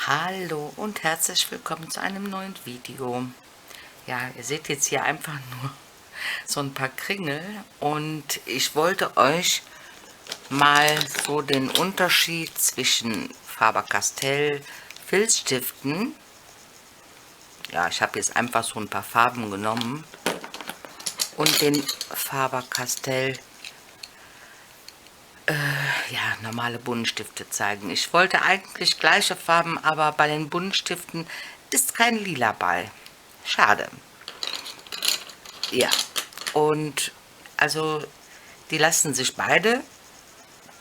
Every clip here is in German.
Hallo und herzlich willkommen zu einem neuen Video. Ja, ihr seht jetzt hier einfach nur so ein paar Kringel und ich wollte euch mal so den Unterschied zwischen Faber-Castell Filzstiften, ja, ich habe jetzt einfach so ein paar Farben genommen, und den Faber-Castell ja, normale Buntstifte zeigen. Ich wollte eigentlich gleiche Farben, aber bei den Buntstiften ist kein Lila bei. Schade. Ja, und also die lassen sich beide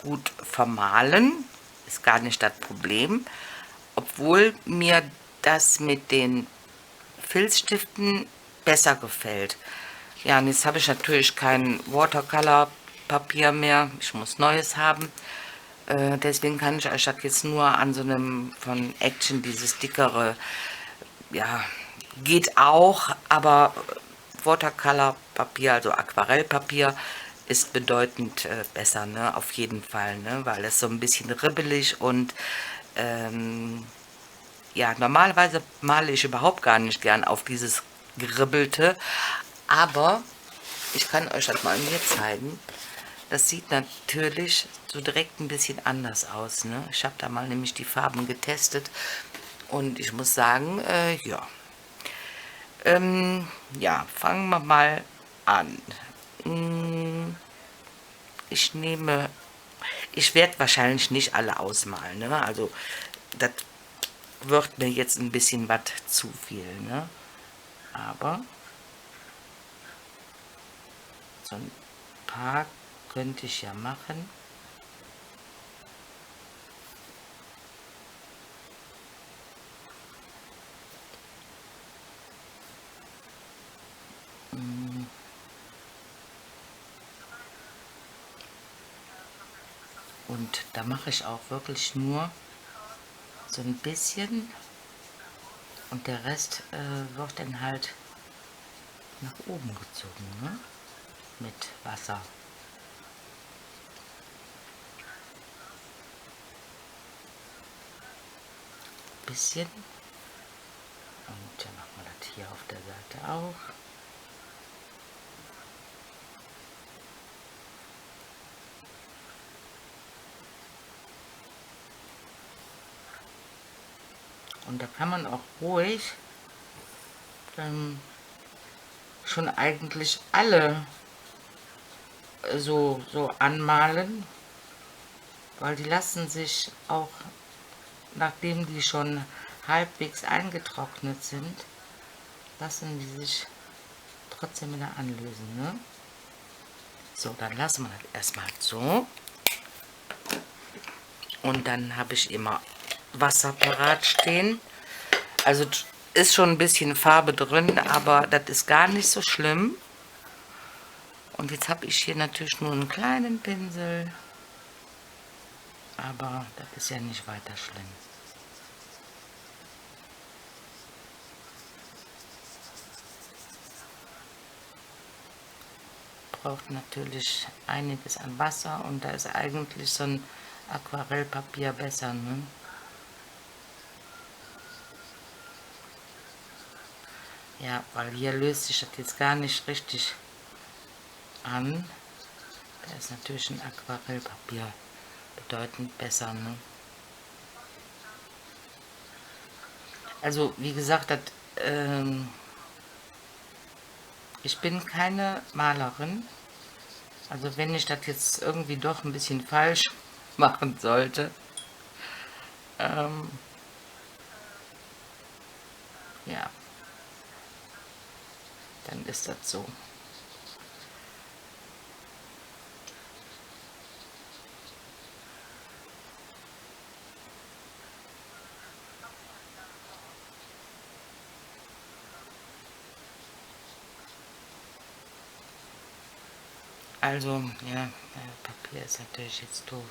gut vermalen, ist gar nicht das Problem, obwohl mir das mit den Filzstiften besser gefällt. Ja, und jetzt habe ich natürlich kein Watercolor-Papier mehr, ich muss neues haben. Deswegen kann ich euch das jetzt nur an so einem von Action, dieses dickere, ja, geht auch, aber Watercolor-Papier, also Aquarellpapier, ist bedeutend besser, ne? Auf jeden Fall, ne? Weil es so ein bisschen ribbelig und ja, normalerweise male ich überhaupt gar nicht gern auf dieses Geribbelte, aber ich kann euch das mal mir zeigen. Das sieht natürlich so direkt ein bisschen anders aus, ne? Ich habe da mal nämlich die Farben getestet und ich muss sagen, ja. Ja, fangen wir mal an. Ich nehme, ich werde wahrscheinlich nicht alle ausmalen, ne? Also das wird mir jetzt ein bisschen was zu viel, ne? Aber so ein paar könnte ich ja machen. Und da mache ich auch wirklich nur so ein bisschen und der Rest wird dann halt nach oben gezogen, ne? Mit Wasser. Bisschen. Und dann machen wir das hier auf der Seite auch. Und da kann man auch ruhig schon eigentlich alle so anmalen, weil die lassen sich auch, nachdem die schon halbwegs eingetrocknet sind, lassen die sich trotzdem wieder anlösen, ne? So, dann lassen wir das erstmal so. Und dann habe ich immer Wasser parat stehen. Also ist schon ein bisschen Farbe drin, aber das ist gar nicht so schlimm. Und jetzt habe ich hier natürlich nur einen kleinen Pinsel, aber das ist ja nicht weiter schlimm. Braucht natürlich einiges an Wasser und da ist eigentlich so ein Aquarellpapier besser, ne? Ja, weil hier löst sich das jetzt gar nicht richtig an. Da ist natürlich ein Aquarellpapier bedeutend besser, ne? Also wie gesagt, ich bin keine Malerin. Also wenn ich das jetzt irgendwie doch ein bisschen falsch machen sollte, ja, dann ist das so. Also, ja, Papier ist natürlich jetzt doof.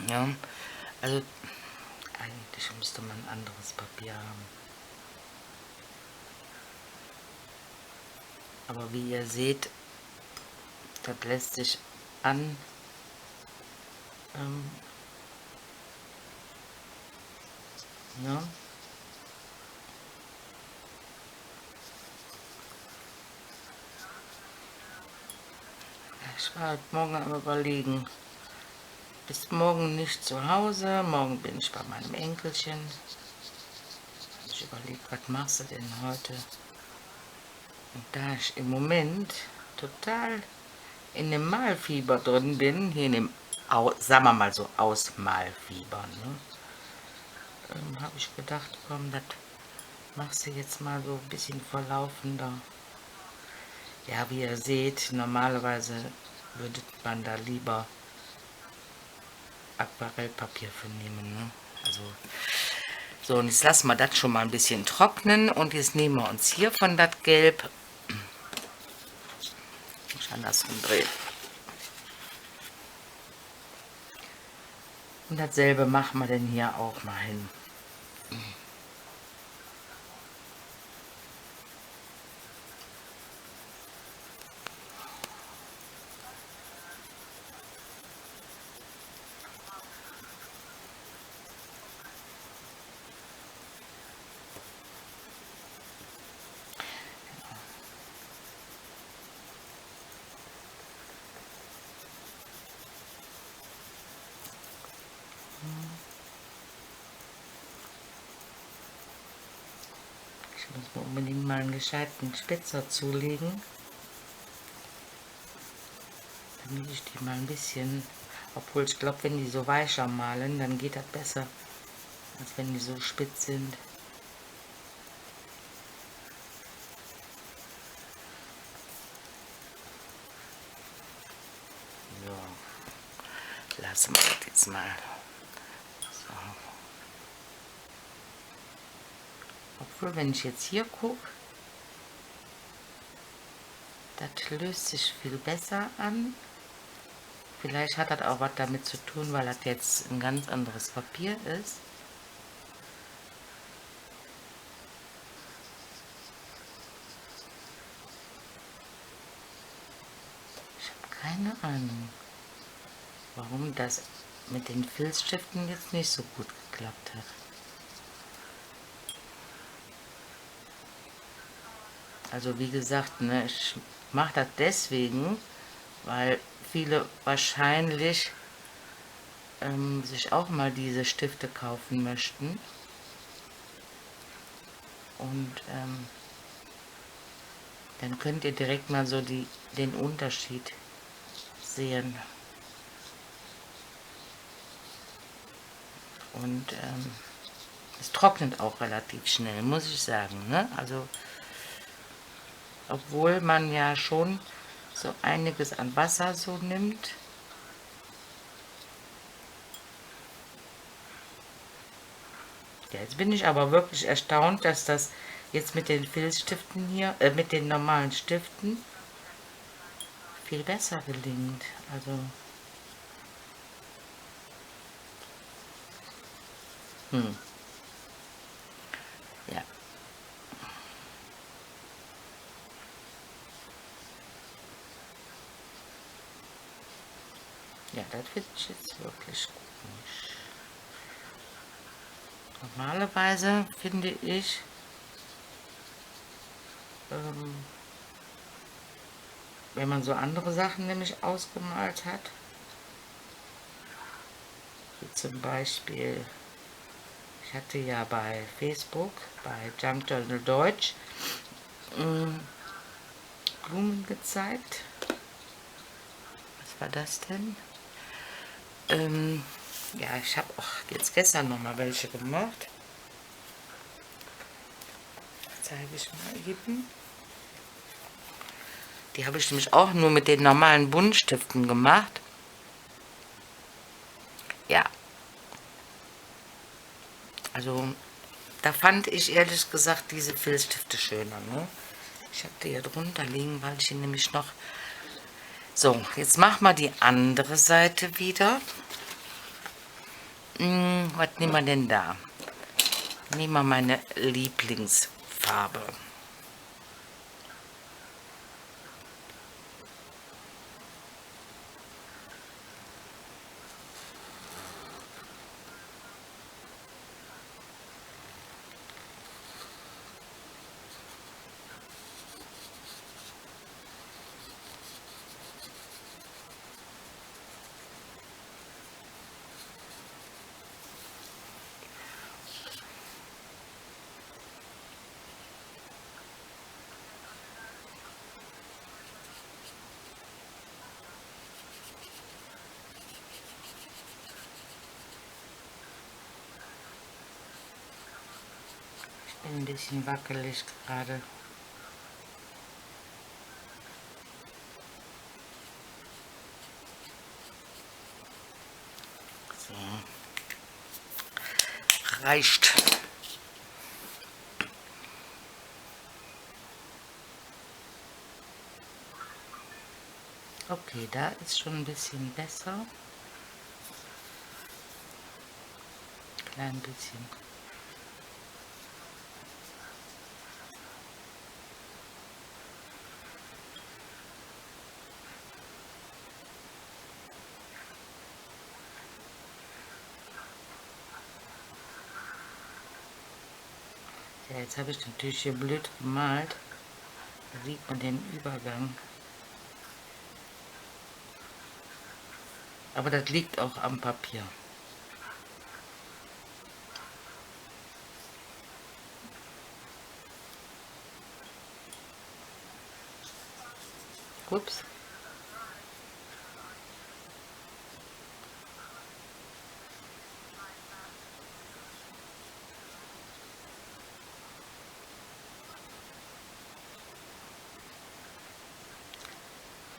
Ja, also eigentlich müsste man ein anderes Papier haben. Aber wie ihr seht, das lässt sich an ne? Ich war heute Morgen am Überlegen. Bis morgen nicht zu Hause. Morgen bin ich bei meinem Enkelchen. Ich überlege, was machst du denn heute? Und da ich im Moment total in dem Malfieber drin bin, hier in dem, sagen wir mal so, Ausmalfieber, ne? Habe ich gedacht, komm, das machst du jetzt mal so ein bisschen verlaufender. Ja, wie ihr seht, normalerweise würde man da lieber Aquarellpapier für nehmen, ne? Also, so, und jetzt lassen wir das schon mal ein bisschen trocknen und jetzt nehmen wir uns hier von das Gelb, ich andersrum drehen. Und dasselbe machen wir denn hier auch mal hin. Ich muss mir unbedingt mal einen gescheiten Spitzer zulegen, damit ich die mal ein bisschen, obwohl ich glaube, wenn die so weicher malen, dann geht das besser, als wenn die so spitz sind. So, lassen wir das jetzt mal. So. Obwohl, wenn ich jetzt hier gucke, das löst sich viel besser an. Vielleicht hat das auch was damit zu tun, weil das jetzt ein ganz anderes Papier ist. Ich habe keine Ahnung, warum das mit den Filzstiften jetzt nicht so gut geklappt hat. Also wie gesagt, ne, ich mache das deswegen, weil viele wahrscheinlich sich auch mal diese Stifte kaufen möchten. Und dann könnt ihr direkt mal so den Unterschied sehen. Und es trocknet auch relativ schnell, muss ich sagen, ne? Also, obwohl man ja schon so einiges an Wasser so nimmt. Ja, jetzt bin ich aber wirklich erstaunt, dass das jetzt mit den Filzstiften hier, mit den normalen Stiften viel besser gelingt. Also, ja. Ja, das finde ich jetzt wirklich komisch. Normalerweise finde ich, wenn man so andere Sachen nämlich ausgemalt hat, wie zum Beispiel, ich hatte ja bei Facebook, bei Junk Journal Deutsch, Blumen gezeigt. Was war das denn? Ja, ich habe auch jetzt gestern noch mal welche gemacht. Zeige ich mal eben. Die habe ich nämlich auch nur mit den normalen Buntstiften gemacht. Ja. Also, da fand ich ehrlich gesagt diese Filzstifte schöner, ne? Ich habe die hier drunter liegen, weil ich ihn nämlich noch... So, jetzt machen wir die andere Seite wieder. Was nehmen wir denn da? Nehmen wir meine Lieblingsfarbe. bisschen wackelig gerade. So. Reicht. Okay, da ist schon ein bisschen besser. Klein bisschen. Ja, jetzt habe ich natürlich hier blöd gemalt. Da sieht man den Übergang. Aber das liegt auch am Papier. Ups.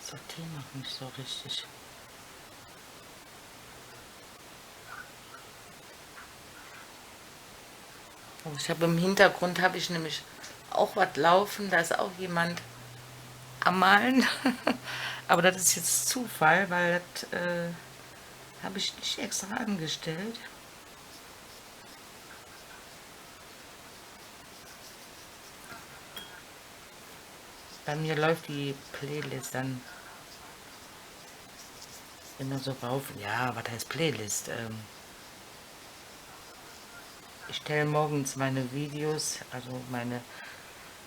Sortieren noch nicht so richtig. Oh, ich habe im Hintergrund habe ich nämlich auch was laufen. Da ist auch jemand am Malen. Aber das ist jetzt Zufall, weil das habe ich nicht extra angestellt. Bei mir läuft die Playlist dann immer so rauf. Ja, was heißt Playlist? Ich stelle morgens meine Videos, also meine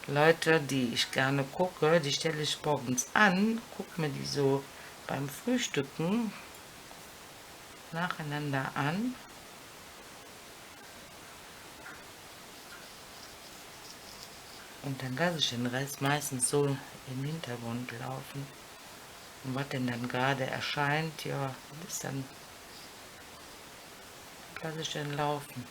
Leute, die ich gerne gucke, die stelle ich morgens an, gucke mir die so beim Frühstücken nacheinander an. Und dann lasse ich den Rest meistens so im Hintergrund laufen. Und was denn dann gerade erscheint, ja, das ist dann, lasse ich dann laufen.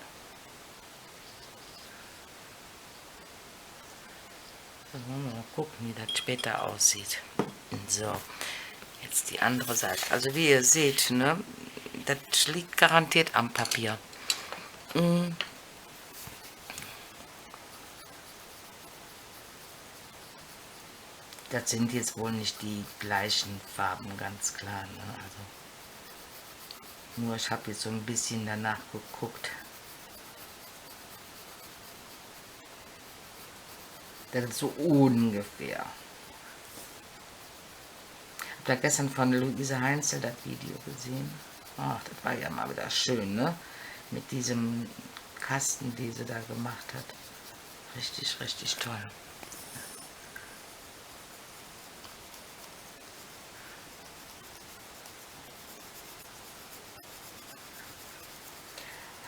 Also wollen wir mal gucken, wie das später aussieht. So, jetzt die andere Seite. Also wie ihr seht, ne, das liegt garantiert am Papier. Das sind jetzt wohl nicht die gleichen Farben, ganz klar. Ne? Also, nur ich habe jetzt so ein bisschen danach geguckt. Das ist so ungefähr. Ich habe da gestern von Luise Heinzel das Video gesehen. Ach, das war ja mal wieder schön, ne? Mit diesem Kasten, die sie da gemacht hat. Richtig, richtig toll.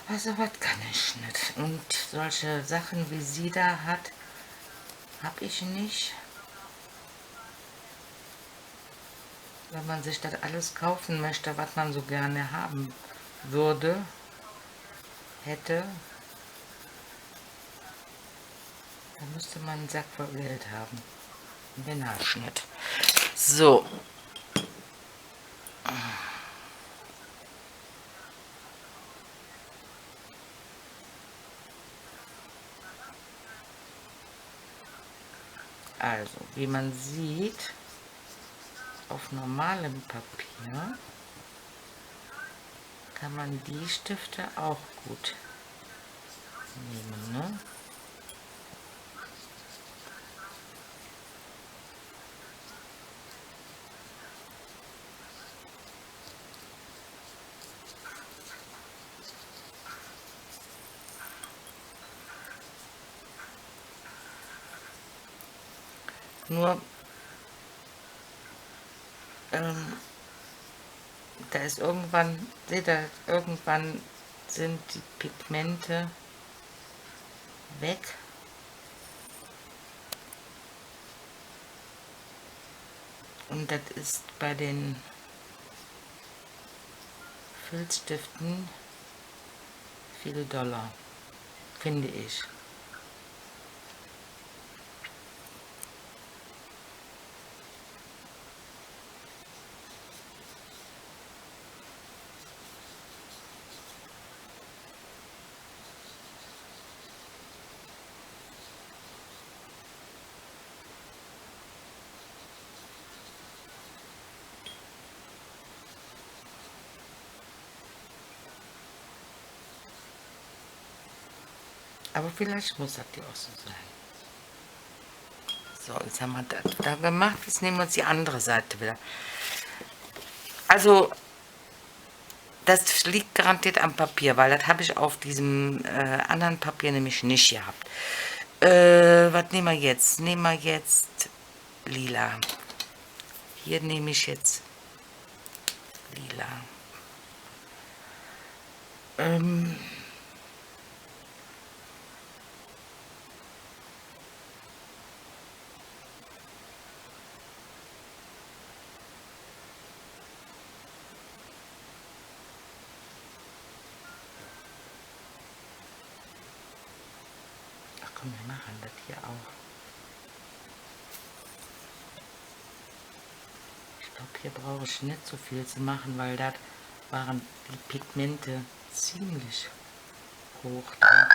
Aber so was kann ich nicht. Und solche Sachen, wie sie da hat, habe ich nicht. Wenn man sich das alles kaufen möchte, was man so gerne haben würde, hätte, dann müsste man einen Sack voll Geld haben. Den Haarschnitt. So. Also, wie man sieht, auf normalem Papier kann man die Stifte auch gut nehmen, ne? Nur, da ist irgendwann, seht ihr, irgendwann sind die Pigmente weg. Und das ist bei den Filzstiften viel doller, finde ich. Aber vielleicht muss das ja auch so sein. So, jetzt haben wir das da gemacht. Jetzt nehmen wir uns die andere Seite wieder. Also, das liegt garantiert am Papier, weil das habe ich auf diesem anderen Papier nämlich nicht gehabt. Was nehmen wir jetzt? Nehmen wir jetzt lila. Hier nehme ich jetzt lila. Ach komm, wir machen das hier auch. Ich glaube, hier brauche ich nicht so viel zu machen, weil das waren die Pigmente ziemlich hoch drin.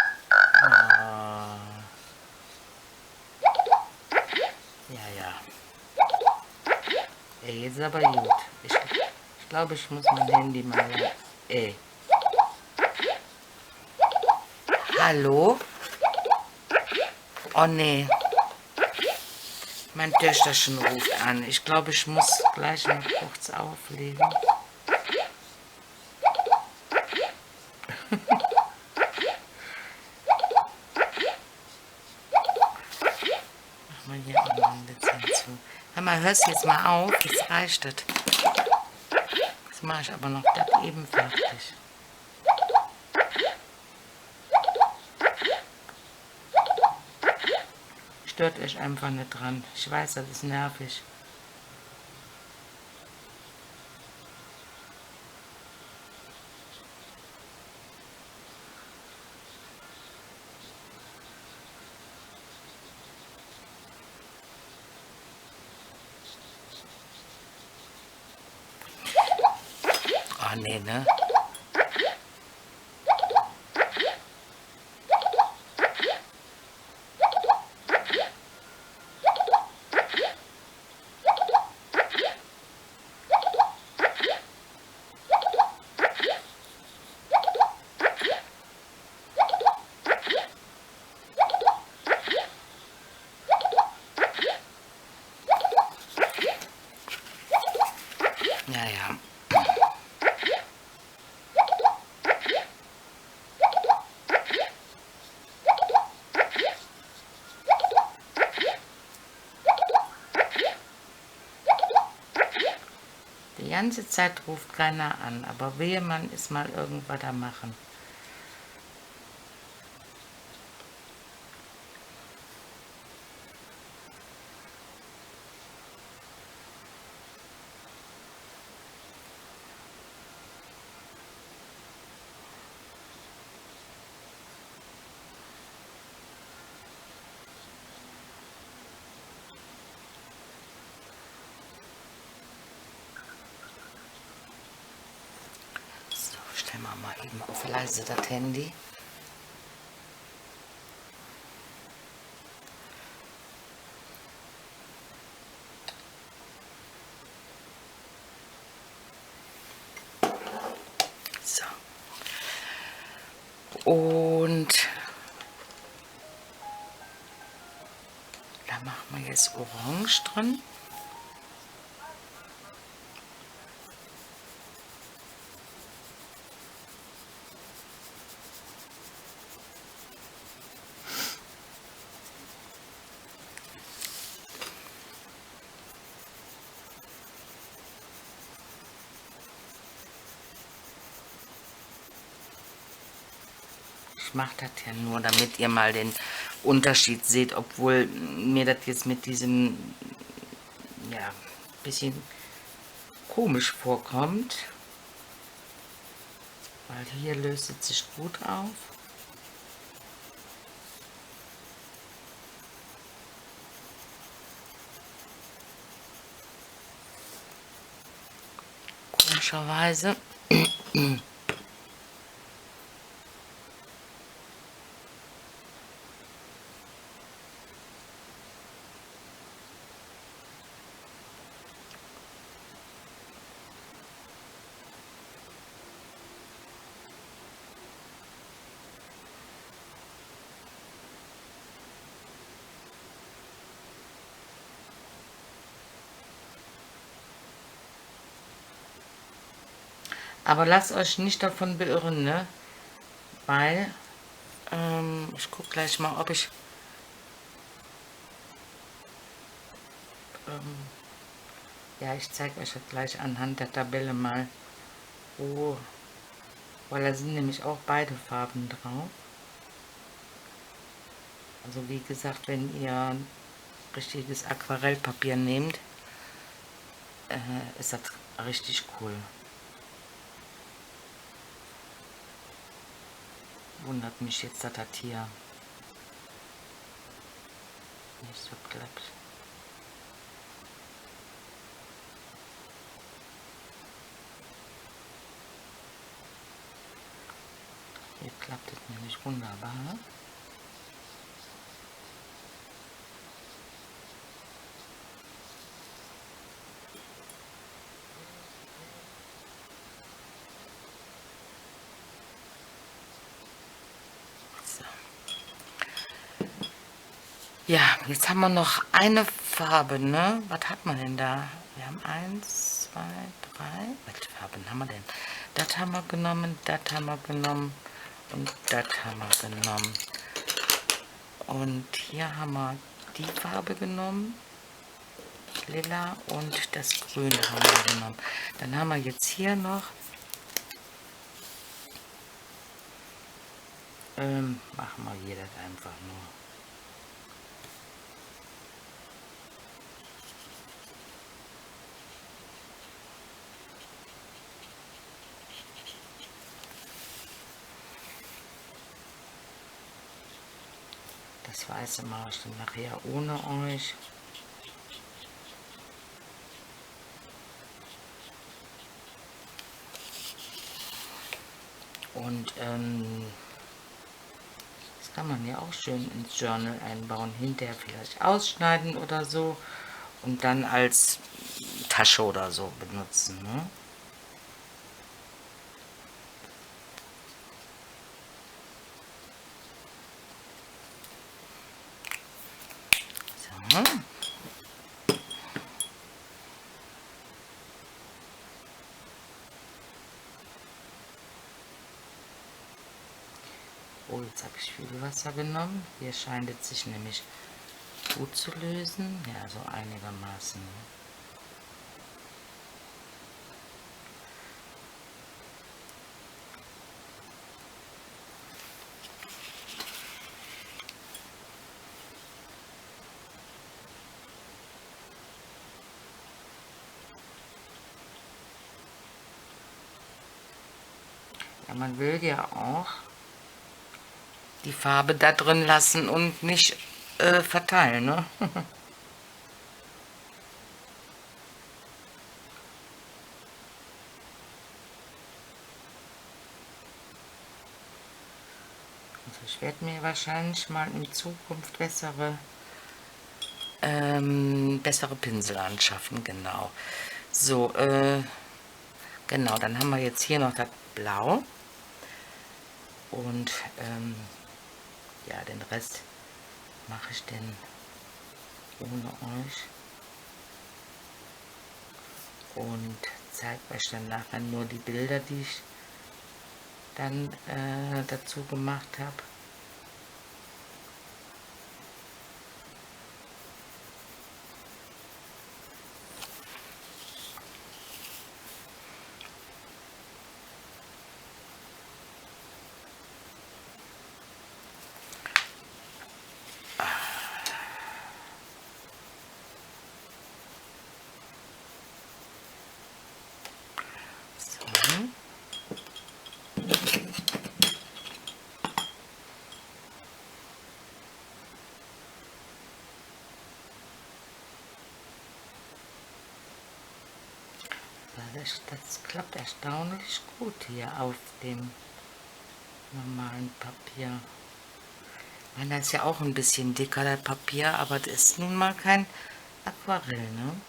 Ah. Ja, ja. Ey, jetzt ist aber gut. Ich glaube, ich muss mein Handy mal... Ey. Hallo? Oh nee. Mein Töchterchen ruft an. Ich glaube, ich muss gleich noch kurz auflegen. Mach mal hier auch noch ein bisschen zu. Hör mal, hörst jetzt mal auf. Jetzt reicht es. Jetzt mache ich aber noch das eben fertig. Stört euch einfach nicht dran. Ich weiß, das ist nervig. Oh nee, ne? Ja, ja. Die ganze Zeit ruft keiner an, aber wehe, man ist mal irgendwas da machen. So, stellen wir mal eben auf leise das Handy. So. Und da machen wir jetzt Orange drin. Ich mache das ja nur, damit ihr mal den Unterschied seht, obwohl mir das jetzt mit diesem, ja, bisschen komisch vorkommt. Weil hier löst es sich gut auf. Komischerweise. Aber lasst euch nicht davon beirren, ne? Weil, ich gucke gleich mal, ob ich, ja, ich zeige euch das gleich anhand der Tabelle mal, wo, weil da sind nämlich auch beide Farben drauf. Also wie gesagt, wenn ihr richtiges Aquarellpapier nehmt, ist das richtig cool. Wundert mich jetzt, dass das hier nicht so klappt. Hier klappt es nämlich wunderbar. So. Ja, jetzt haben wir noch eine Farbe, ne? Was hat man denn da? Wir haben 1, 2, 3. Welche Farben haben wir denn? Das haben wir genommen, das haben wir genommen und das haben wir genommen. Und hier haben wir die Farbe genommen, lila, und das Grün haben wir genommen. Dann haben wir jetzt hier noch machen wir hier das einfach nur. Das Weiße mache ich dann nachher ohne euch. Und das kann man ja auch schön ins Journal einbauen, hinterher vielleicht ausschneiden oder so und dann als Tasche oder so benutzen, ne? So. Oh, jetzt habe ich viel Wasser genommen. Hier scheint es sich nämlich gut zu lösen. Ja, so einigermaßen. Ja, man will ja auch die Farbe da drin lassen und nicht verteilen, ne? Also ich werde mir wahrscheinlich mal in Zukunft bessere Pinsel anschaffen, genau. So, genau, dann haben wir jetzt hier noch das Blau. Und ja, den Rest mache ich dann ohne euch. Und zeige euch dann nachher nur die Bilder, die ich dann dazu gemacht habe. Das klappt erstaunlich gut hier auf dem normalen Papier. Ich meine, das ist ja auch ein bisschen dicker, das Papier, aber das ist nun mal kein Aquarell, ne?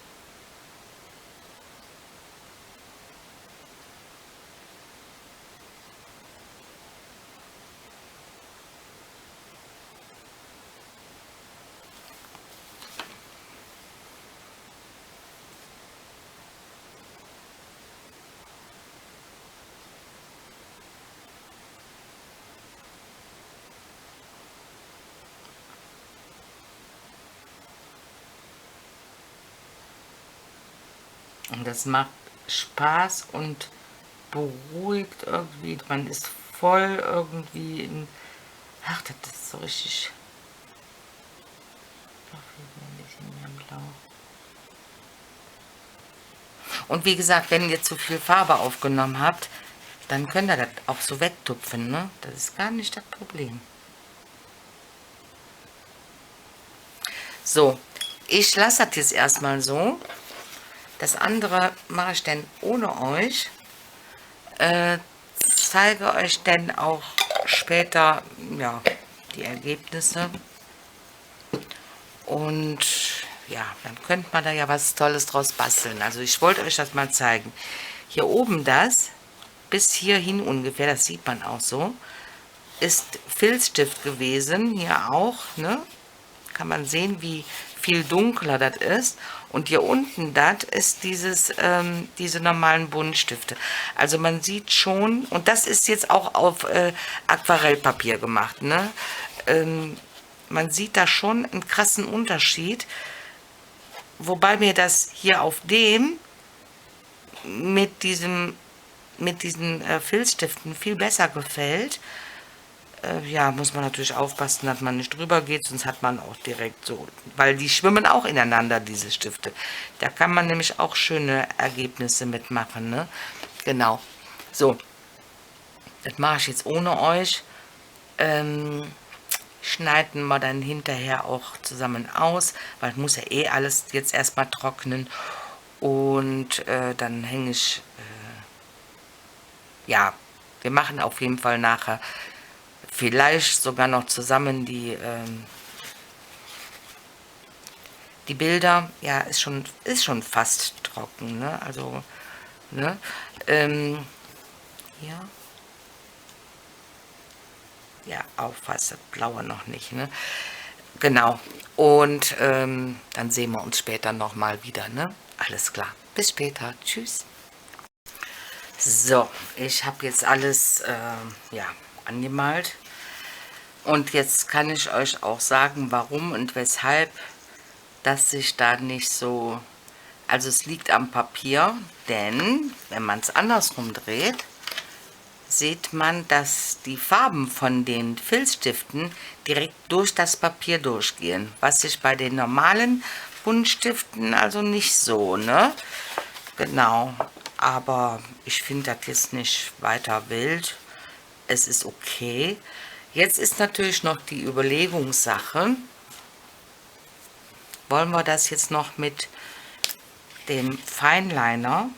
Und das macht Spaß und beruhigt irgendwie. Man ist voll irgendwie in... Ach, das ist so richtig... Doch, hier ein bisschen mehr blau. Und wie gesagt, wenn ihr zu viel Farbe aufgenommen habt, dann könnt ihr das auch so wegtupfen, ne? Das ist gar nicht das Problem. So, ich lasse das jetzt erstmal so. Das andere mache ich dann ohne euch. Zeige euch dann auch später, ja, die Ergebnisse. Und ja, dann könnte man da ja was Tolles draus basteln. Also ich wollte euch das mal zeigen. Hier oben das, bis hierhin ungefähr, das sieht man auch so, ist Filzstift gewesen. Hier auch, ne? Kann man sehen, wie viel dunkler das ist. Und hier unten, das ist diese normalen Buntstifte. Also man sieht schon, und das ist jetzt auch auf Aquarellpapier gemacht, ne? Man sieht da schon einen krassen Unterschied, wobei mir das hier auf dem mit diesen Filzstiften viel besser gefällt. Ja, muss man natürlich aufpassen, dass man nicht drüber geht, sonst hat man auch direkt so, weil die schwimmen auch ineinander, diese Stifte. Da kann man nämlich auch schöne Ergebnisse mitmachen, ne? Genau. So, das mache ich jetzt ohne euch. Schneiden wir dann hinterher auch zusammen aus, weil es muss ja eh alles jetzt erstmal trocknen. Und dann hänge ich, ja, wir machen auf jeden Fall nachher vielleicht sogar noch zusammen die Bilder. Ja, ist schon fast trocken, ne? Also, ne? Ja. Ja, aufpassen, das Blaue noch nicht, ne? Genau. Und dann sehen wir uns später nochmal wieder, ne? Alles klar. Bis später. Tschüss. So, ich habe jetzt alles ja, angemalt. Und jetzt kann ich euch auch sagen, warum und weshalb, dass sich da nicht so... Also es liegt am Papier, denn wenn man es andersrum dreht, sieht man, dass die Farben von den Filzstiften direkt durch das Papier durchgehen, was sich bei den normalen Buntstiften also nicht so, ne? Genau, aber ich finde das jetzt nicht weiter wild. Es ist okay. Jetzt ist natürlich noch die Überlegungssache, wollen wir das jetzt noch mit dem Fineliner...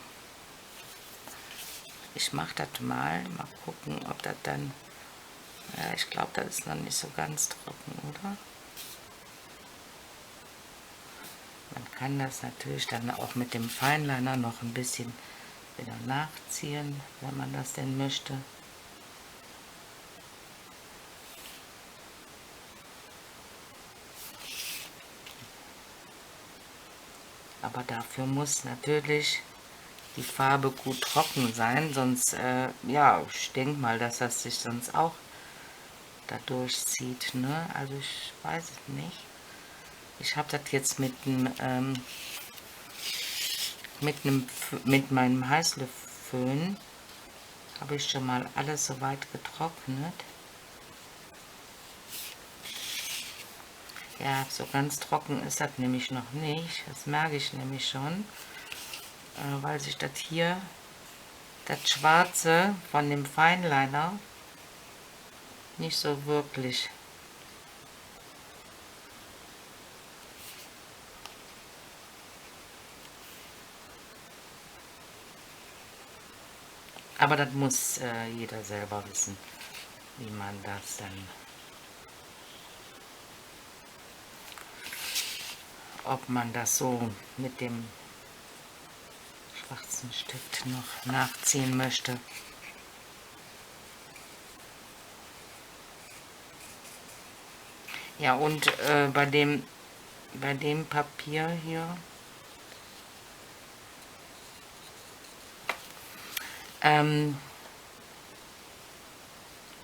Ich mache das mal gucken, ob das dann... Ja, ich glaube, das ist noch nicht so ganz trocken, oder? Man kann das natürlich dann auch mit dem Fineliner noch ein bisschen wieder nachziehen, wenn man das denn möchte. Aber dafür muss natürlich die Farbe gut trocken sein, sonst, ja, ich denke mal, dass das sich sonst auch da durchzieht, ne? Also ich weiß es nicht. Ich habe das jetzt mit meinem Heißluftföhn habe ich schon mal alles soweit getrocknet. Ja, so ganz trocken ist das nämlich noch nicht. Das merke ich nämlich schon, weil sich das hier, das Schwarze von dem Fineliner, nicht so wirklich... Aber das muss jeder selber wissen, wie man das dann... Ob man das so mit dem schwarzen Stift noch nachziehen möchte. Ja, und bei dem Papier hier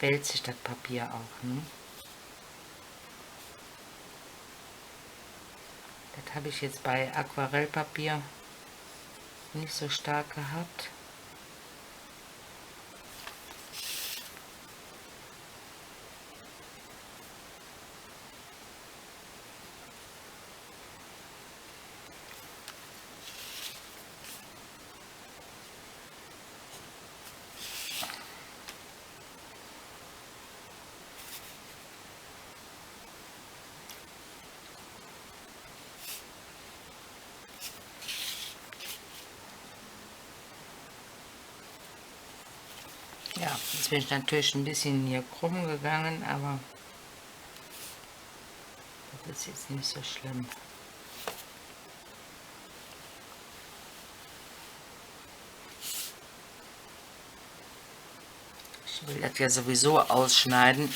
wälzt sich das Papier auch, ne? Das habe ich jetzt bei Aquarellpapier nicht so stark gehabt. Ja, jetzt bin ich natürlich ein bisschen hier krumm gegangen, aber das ist jetzt nicht so schlimm. Ich will das ja sowieso ausschneiden.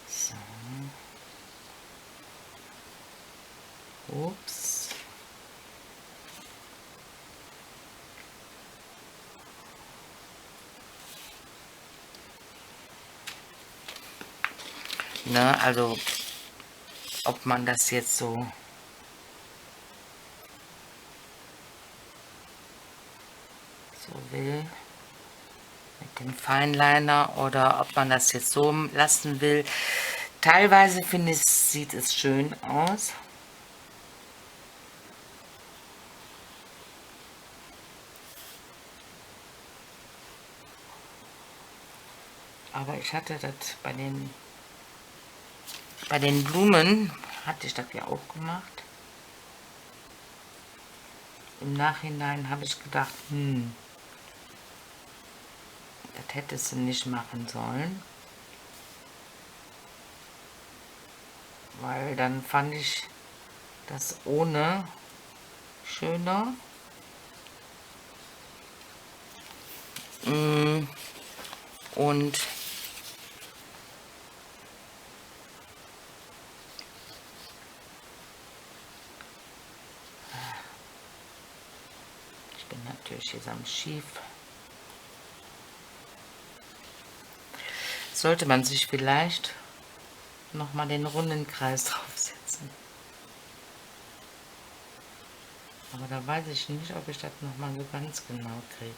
So. Ups. Ne, also ob man das jetzt so will mit dem Feinliner oder ob man das jetzt so lassen will. Teilweise finde ich, sieht es schön aus. Aber ich hatte das bei den Blumen, hatte ich das ja auch gemacht. Im Nachhinein habe ich gedacht, das hättest du nicht machen sollen. Weil dann fand ich das ohne schöner. Und ich bin natürlich jetzt am Schief. Sollte man sich vielleicht noch mal den runden Kreis draufsetzen. Aber da weiß ich nicht, ob ich das noch mal so ganz genau kriege.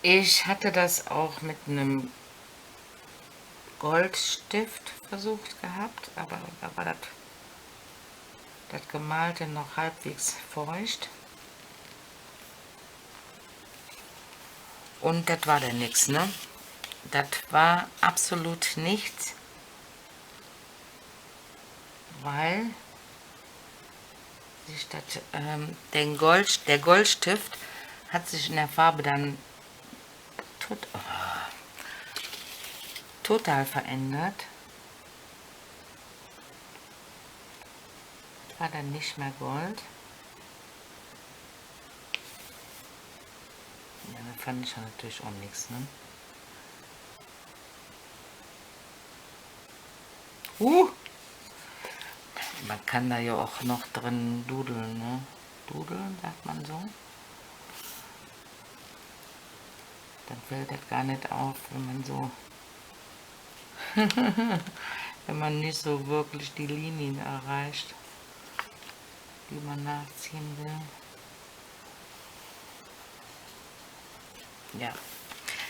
Ich hatte das auch mit einem Goldstift versucht gehabt, aber da war das Gemalte noch halbwegs feucht. Und das war dann nichts, ne? Das war absolut nichts, weil sich das, der Goldstift hat sich in der Farbe dann total verändert. War dann nicht mehr Gold. Ja, da fand ich natürlich auch nichts, ne? Man kann da ja auch noch drin dudeln, ne? Dudeln, sagt man so. Dann fällt das gar nicht auf, wenn man so wenn man nicht so wirklich die Linien erreicht, die man nachziehen will. Ja,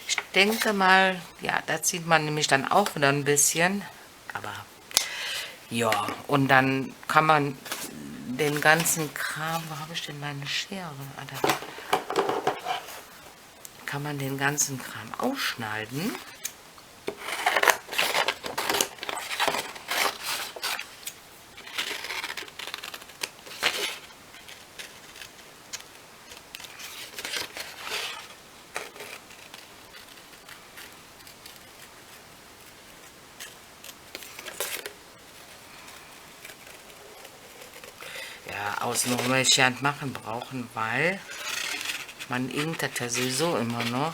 ich denke mal, ja, da zieht man nämlich dann auch wieder ein bisschen, aber ja, und dann kann man den ganzen Kram, wo habe ich denn meine Schere? Da kann man den ganzen Kram ausschneiden. außenrum werde ich ja nicht machen brauchen, weil man inkt das ja sowieso immer noch.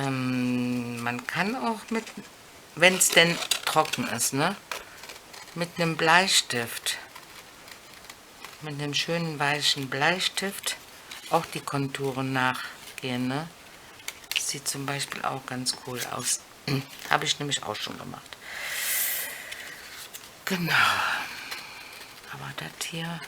Man kann auch mit, wenn es denn trocken ist, ne, mit einem Bleistift, mit einem schönen weichen Bleistift auch die Konturen nachgehen, ne. Das sieht zum Beispiel auch ganz cool aus. Habe ich nämlich auch schon gemacht. Genau. Aber das hier...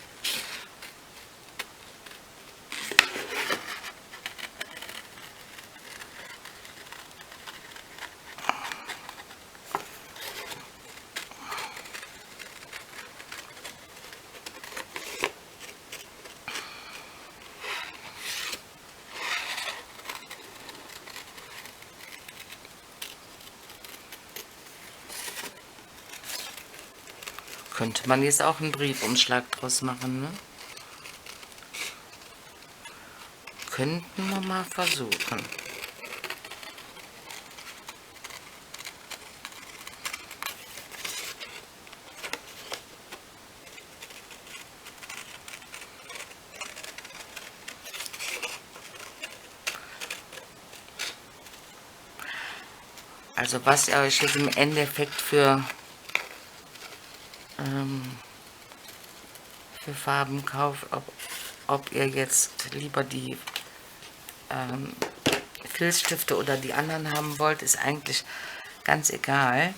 Könnte man jetzt auch einen Briefumschlag draus machen, ne? Könnten wir mal versuchen. Also was ihr euch jetzt im Endeffekt für Farben kauft, ob ihr jetzt lieber die Filzstifte oder die anderen haben wollt, ist eigentlich ganz egal.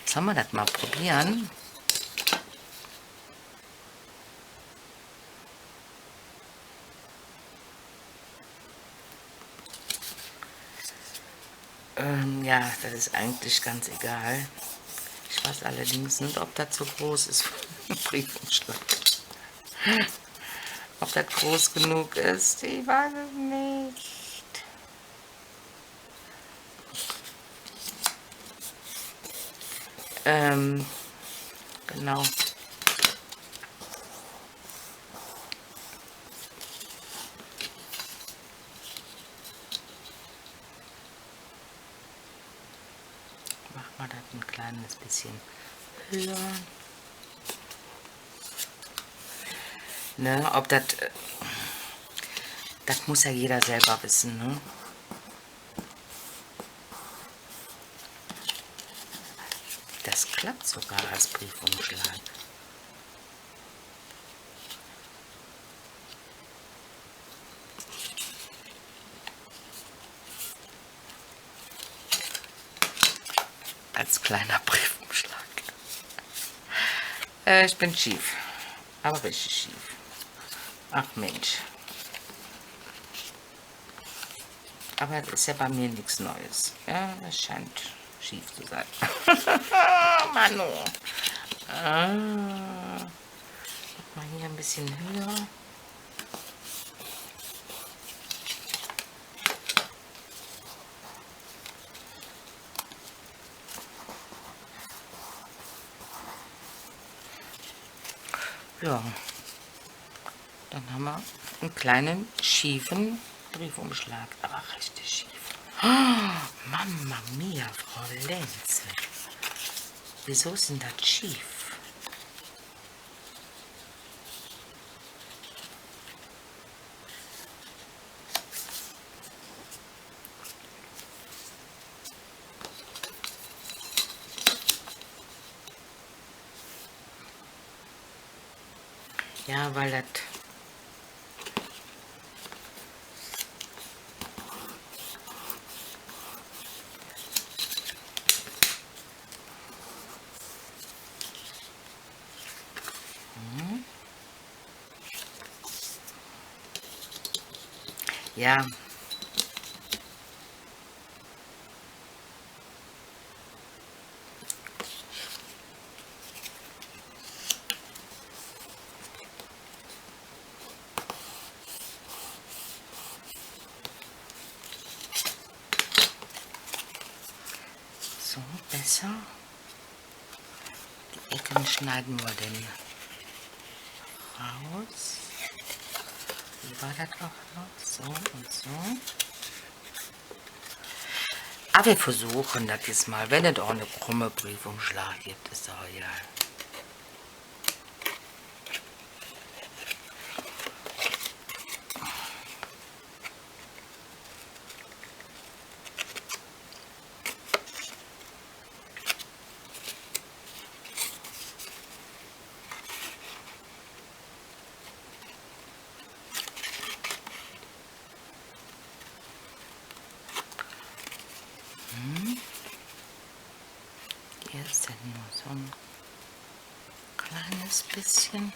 Sollen wir das mal probieren? Ja, das ist eigentlich ganz egal. Ich weiß allerdings nicht, ob das so groß ist für einen Briefumschlag. Ob das groß genug ist, ich weiß es nicht. Genau. Mach mal das ein kleines bisschen höher. Ne, ob das... Das muss ja jeder selber wissen, ne? Das klappt sogar als Briefumschlag. Als kleiner Briefumschlag. Ich bin schief. Aber richtig schief. Ach Mensch. Aber das ist ja bei mir nichts Neues. Ja, es scheint schief zu sein. Manu. Mal hier ein bisschen höher. Ja, dann haben wir einen kleinen schiefen Briefumschlag, aber richtig schief. Oh, Mama mia, Frau Lenze. Wieso ist denn das schief? Ja, weil das... Ja. So, besser. Die Ecken schneiden wir denn raus. Wie war das auch noch? So und so. Aber wir versuchen das jetzt mal. Wenn es auch eine krumme Briefumschlag gibt, ist doch egal. Hier ist dann nur so ein kleines bisschen.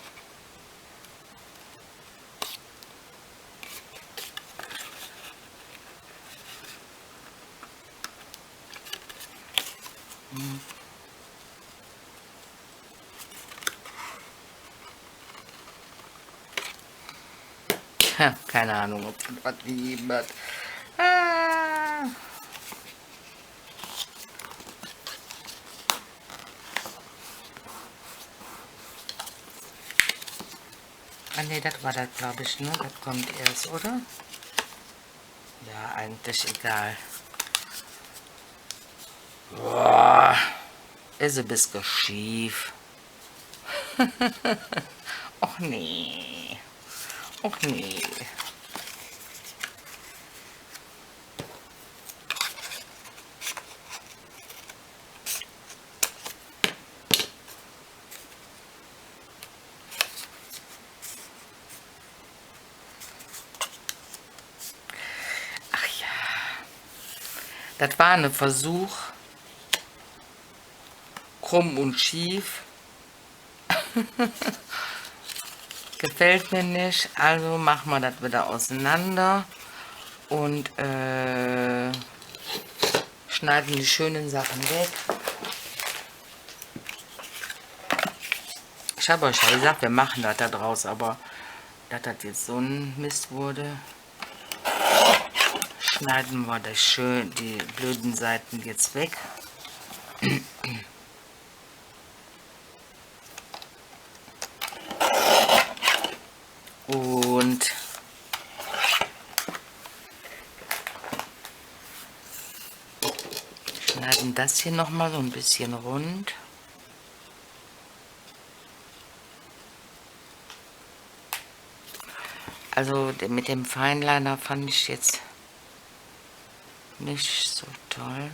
Keine Ahnung, ob das was gegeben hat. Ah. Ah ne, das war das, glaube ich, ne? Das kommt erst, oder? Ja, eigentlich egal. Boah, ist ein bisschen schief. Och nee. Och nee. Ach ja. Das war ein Versuch. Krumm und schief. Gefällt mir nicht. Also machen wir das wieder auseinander. Und schneiden die schönen Sachen weg. Ich habe euch ja gesagt, wir machen das da draus, aber dass das jetzt so ein Mist wurde, schneiden wir das schön, die blöden Seiten jetzt weg. Und schneiden das hier noch mal so ein bisschen rund. Also mit dem Feinliner fand ich jetzt nicht so toll,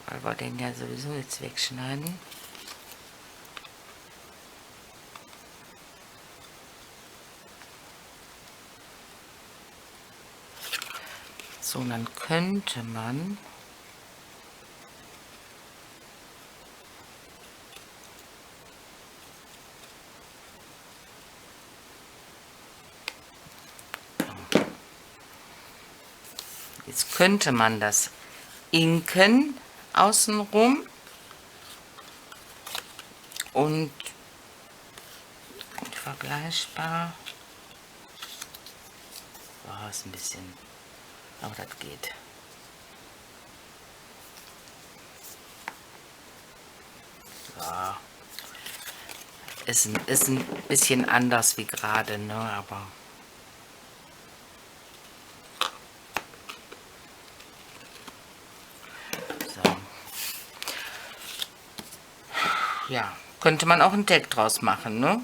weil wir den ja sowieso jetzt wegschneiden. So, dann könnte man das inken außenrum und vergleichbar. War es ein bisschen, aber das geht. Ja. Ist ein bisschen anders wie gerade, ne, aber so. Ja, könnte man auch einen Tag draus machen, ne?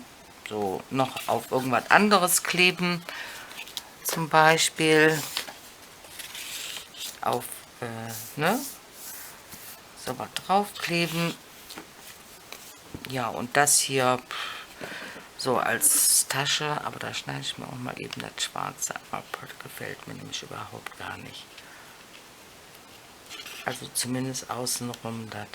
So, noch auf irgendwas anderes kleben, zum Beispiel auf, ne? So was draufkleben. Ja, und das hier so als Tasche, aber da schneide ich mir auch mal eben das Schwarze ab. Das gefällt mir nämlich überhaupt gar nicht. Also zumindest außenrum das.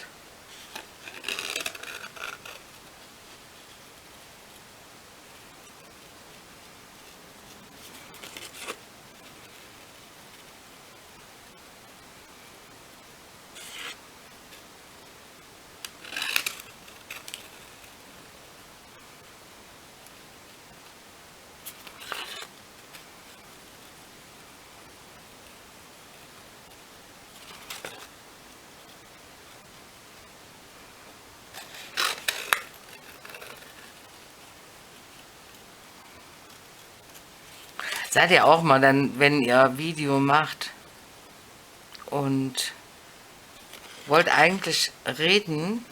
Seid ihr auch mal dann, wenn ihr Video macht und wollt eigentlich reden,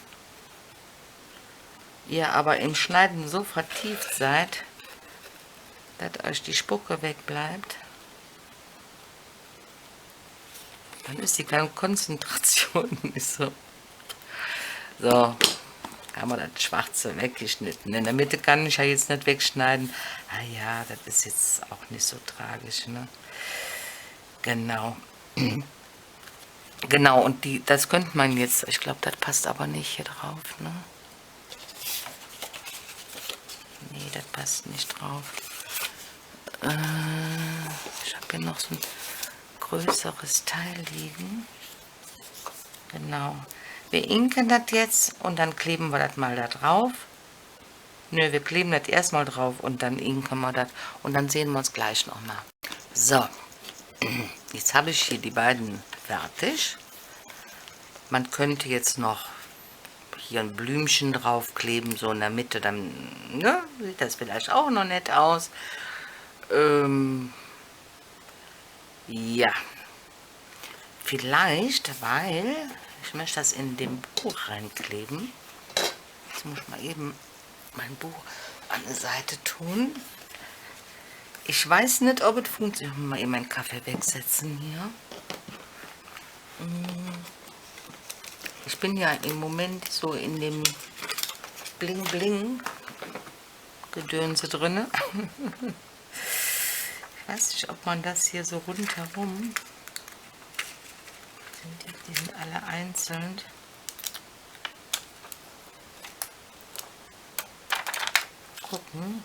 ihr aber im Schneiden so vertieft seid, dass euch die Spucke wegbleibt, dann ist die keine Konzentration nicht so. So, haben wir das Schwarze weggeschnitten. In der Mitte kann ich ja jetzt nicht wegschneiden. Ah ja, das ist jetzt auch nicht so tragisch, ne? Genau. Genau, und das könnte man jetzt, ich glaube, das passt aber nicht hier drauf, ne? Nee, das passt nicht drauf. Ich habe hier noch so ein größeres Teil liegen. Genau. Wir inken das jetzt und dann kleben wir das mal da drauf. Nö, wir kleben das erstmal drauf und dann inken wir das und dann sehen wir uns gleich nochmal. So, jetzt habe ich hier die beiden fertig. Man könnte jetzt noch hier ein Blümchen draufkleben, so in der Mitte, dann ne, sieht das vielleicht auch noch nett aus. Ja, vielleicht, weil ich möchte das in dem Buch reinkleben. Jetzt muss ich mal eben mein Buch an die Seite tun. Ich weiß nicht, ob es funktioniert. Mal eben meinen Kaffee wegsetzen hier. Ich bin ja im Moment so in dem Bling-Bling-Gedönse drin. Ich weiß nicht, ob man das hier so rundherum... Die sind alle einzeln. Gucken.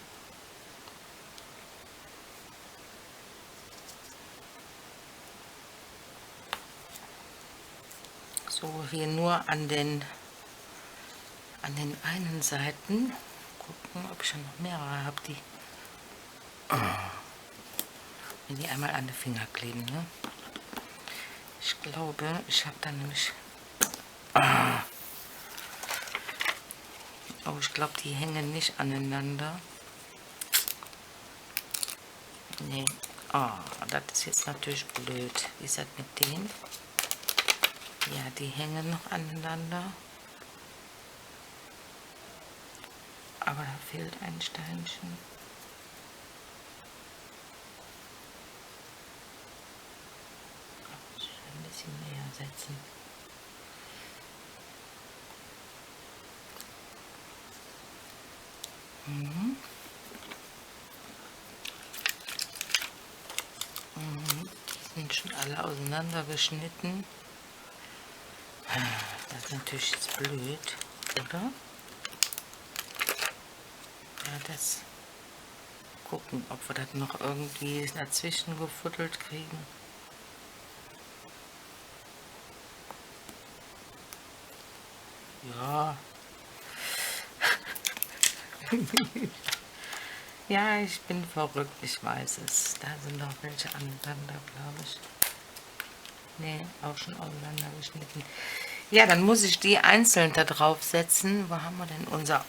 So, hier nur an den einen Seiten. Gucken, ob ich schon noch mehrere habe, die... Wenn die einmal an den Finger kleben, ne? Ich glaube, ich habe da nämlich... Oh, ich glaube, die hängen nicht aneinander. Nee. Oh, das ist jetzt natürlich blöd. Wie ist das mit denen? Ja, die hängen noch aneinander. Aber da fehlt ein Steinchen. Ich will ein bisschen näher setzen. Die sind schon alle auseinandergeschnitten. Das ist natürlich jetzt blöd, oder? Ja, das gucken, ob wir das noch irgendwie dazwischen gefuddelt kriegen. Ja. Ja, ich bin verrückt, ich weiß es. Da sind noch welche aneinander, glaube ich. Ne, auch schon auseinandergeschnitten. Ja, dann muss ich die einzeln da drauf setzen. Wo haben wir denn unser...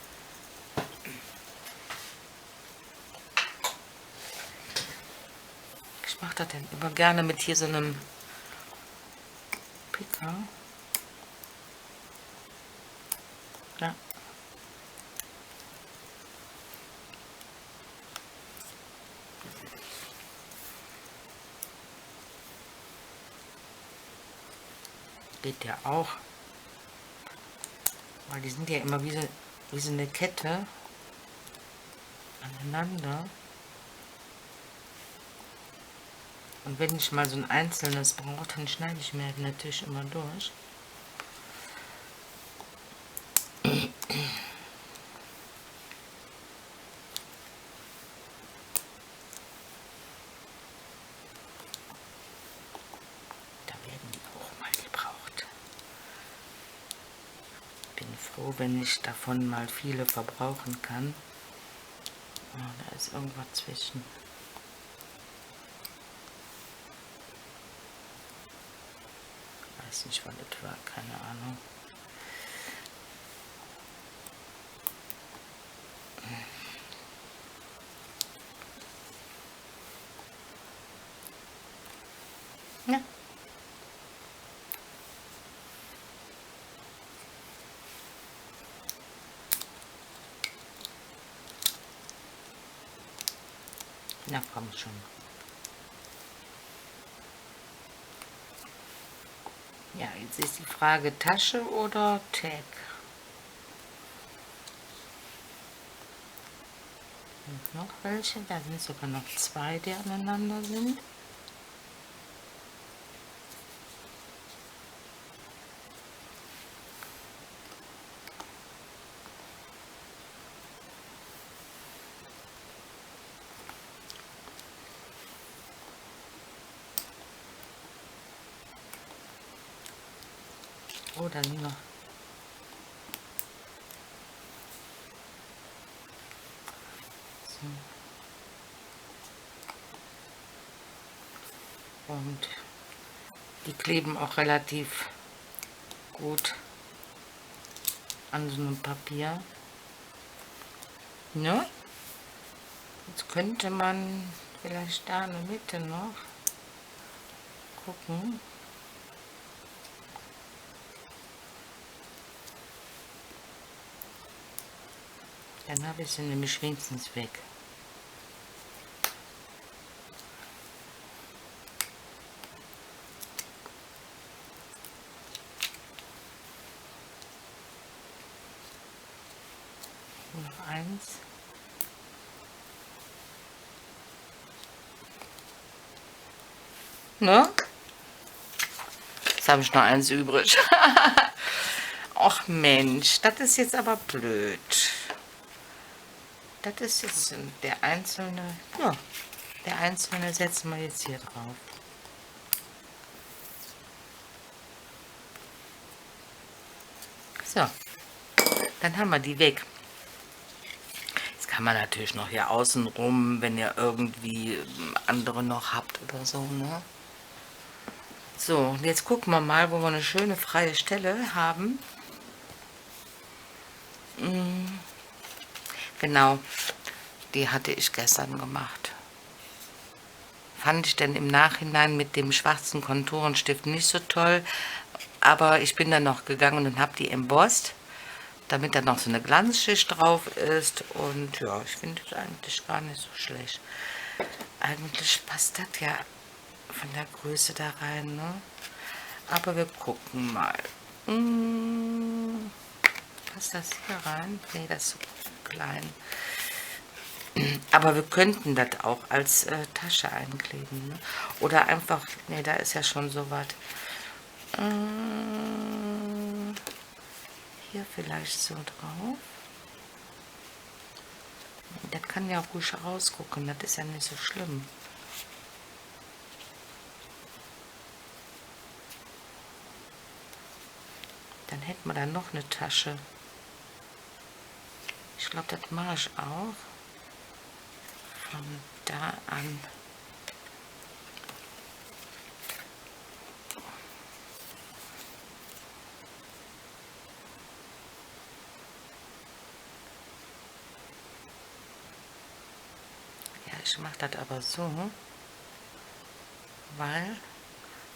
Ich mache das denn immer gerne mit hier so einem Picker. Ja. Geht ja auch. Weil die sind ja immer wie so eine Kette aneinander. Und wenn ich mal so ein einzelnes brauche, dann schneide ich mir natürlich immer durch. Da werden die auch mal gebraucht. Bin froh, wenn ich davon mal viele verbrauchen kann. Oh, da ist irgendwas zwischen. Weiß nicht, was das war, keine Ahnung. Ja. Na komm schon. Ja, jetzt ist die Frage Tasche oder Tag. Und noch welche? Da sind sogar noch zwei, die aneinander sind. Oh, da sind noch. So. Und die kleben auch relativ gut an so einem Papier. Ne? Jetzt könnte man vielleicht da in der Mitte noch gucken. Dann habe ich sie nämlich wenigstens weg. Noch eins. Ne? Jetzt habe ich noch eins übrig. Ach Mensch, das ist jetzt aber blöd. Das ist jetzt der einzelne. Ja, der einzelne setzen wir jetzt hier drauf. So, dann haben wir die weg. Jetzt kann man natürlich noch hier außen rum, wenn ihr irgendwie andere noch habt oder so, ne? So, jetzt gucken wir mal, wo wir eine schöne freie Stelle haben. Genau, die hatte ich gestern gemacht. Fand ich denn im Nachhinein mit dem schwarzen Konturenstift nicht so toll, aber ich bin dann noch gegangen und habe die embossed, damit da noch so eine Glanzschicht drauf ist, und ja, ich finde es eigentlich gar nicht so schlecht. Eigentlich passt das ja von der Größe da rein, ne? Aber wir gucken mal. Passt das hier rein? Nee, das ist so klein. Aber wir könnten das auch als Tasche einkleben, ne? Oder einfach, nee, da ist ja schon so was. Hier vielleicht so drauf. Das kann ja ruhig rausgucken, das ist ja nicht so schlimm. Dann hätten wir da noch eine Tasche. Ich glaube, das mache ich auch. Von da an. Ja, ich mache das aber so, weil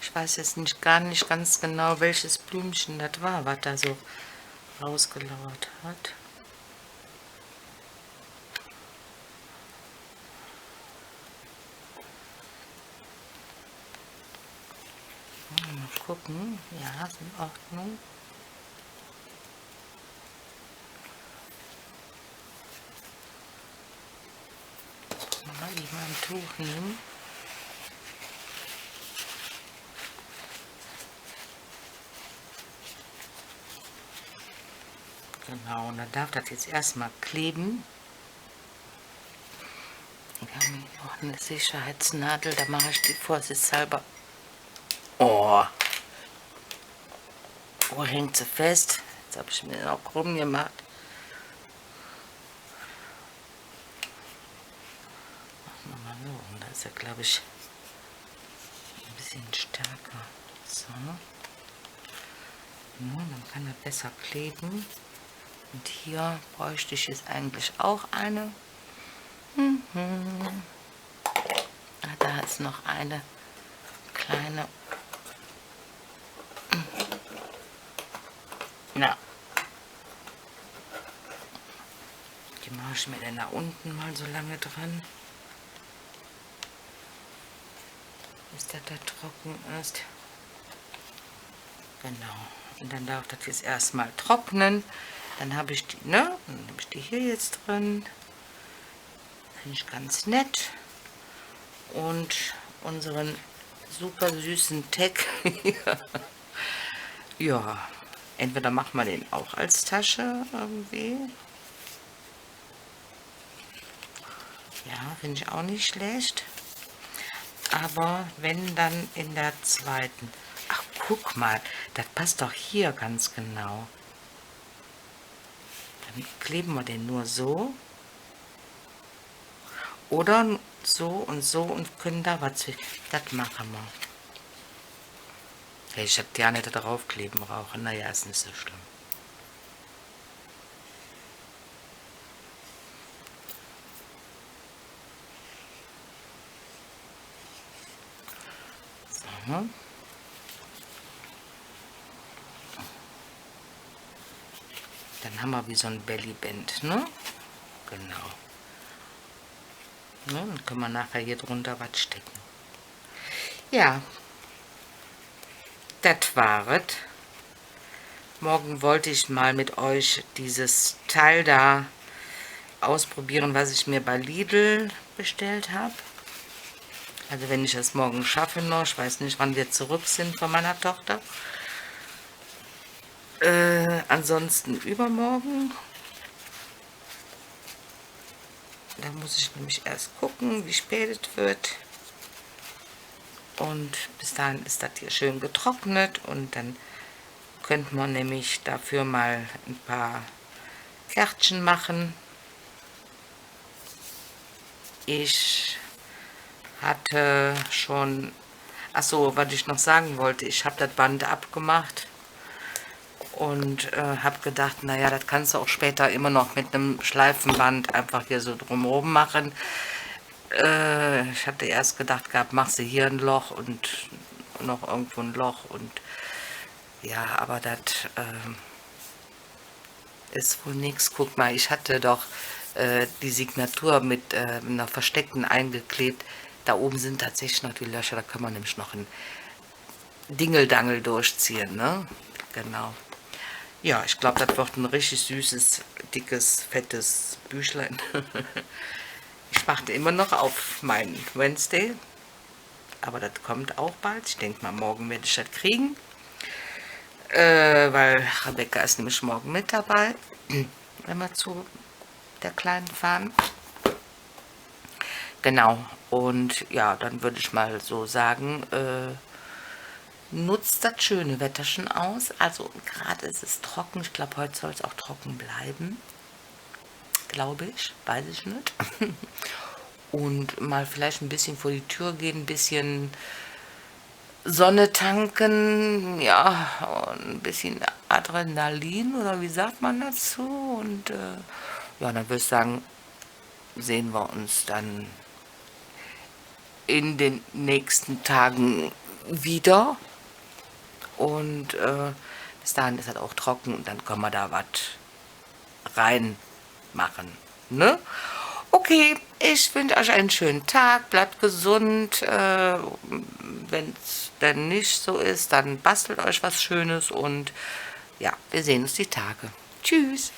ich weiß jetzt gar nicht ganz genau, welches Blümchen das war, was da so rausgelauert hat. Mal gucken. Ja, ist in Ordnung. Mal lieber ein Tuch nehmen. Genau, und dann darf das jetzt erstmal kleben. Wir haben hier noch eine Sicherheitsnadel, da mache ich die vorsichtshalber. Oh, wo hängt sie fest? Jetzt habe ich mir noch krumm gemacht. Machen wir mal so, und da ist er, glaube ich, ein bisschen stärker. So. Ja, dann kann er besser kleben. Und hier bräuchte ich jetzt eigentlich auch eine. Ah, da ist noch eine kleine. Ja. Die mache ich mir dann da unten mal so lange dran, bis das da trocken ist. Genau. Und dann darf das jetzt erstmal trocknen. Dann habe ich die, ne? Dann habe ich die hier jetzt drin. Finde ich ganz nett. Und unseren super süßen Tag. Ja, entweder machen wir den auch als Tasche irgendwie. Ja, finde ich auch nicht schlecht. Aber wenn, dann in der zweiten. Ach, guck mal, das passt doch hier ganz genau. Dann kleben wir den nur so. Oder so und können da was zwischen. Das machen wir. Hey, ich hab ja nicht da draufkleben brauchen. Naja, ist nicht so schlimm. So. Dann haben wir wie so ein Bellyband, ne? Genau. Ne? Dann können wir nachher hier drunter was stecken. Ja, das war es. Morgen wollte ich mal mit euch dieses Teil da ausprobieren, was ich mir bei Lidl bestellt habe. Also wenn ich es morgen schaffe noch, ich weiß nicht, wann wir zurück sind von meiner Tochter. Ansonsten übermorgen. Da muss ich nämlich erst gucken, wie spät es wird. Und bis dahin ist das hier schön getrocknet und dann könnte man nämlich dafür mal ein paar Kärtchen machen. Ich hatte schon, achso, was ich noch sagen wollte, ich habe das Band abgemacht und habe gedacht, naja, das kannst du auch später immer noch mit einem Schleifenband einfach hier so drumherum machen. Ich hatte erst gedacht gehabt, machst du hier ein Loch und noch irgendwo ein Loch und ja, aber das ist wohl nichts. Guck mal, ich hatte doch die Signatur mit einer versteckten eingeklebt. Da oben sind tatsächlich noch die Löcher, da kann man nämlich noch ein Dingeldangel durchziehen, ne? Genau. Ja, ich glaube, das wird ein richtig süßes, dickes, fettes Büchlein. Ich warte immer noch auf meinen Wednesday, aber das kommt auch bald. Ich denke mal, morgen werde ich das kriegen, weil Rebecca ist nämlich morgen mit dabei, wenn wir zu der Kleinen fahren. Genau, und ja, dann würde ich mal so sagen, nutzt das schöne Wetterchen aus. Also gerade ist es trocken, ich glaube, heute soll es auch trocken bleiben. Glaube ich, weiß ich nicht. Und mal vielleicht ein bisschen vor die Tür gehen, ein bisschen Sonne tanken, ja, und ein bisschen Adrenalin oder wie sagt man dazu? Und ja, dann würde ich sagen, sehen wir uns dann in den nächsten Tagen wieder. Und bis dahin ist das auch trocken und dann können wir da was reinmachen. Ne? Okay, ich wünsche euch einen schönen Tag, bleibt gesund. Wenn es dann nicht so ist, dann bastelt euch was Schönes und ja, wir sehen uns die Tage. Tschüss.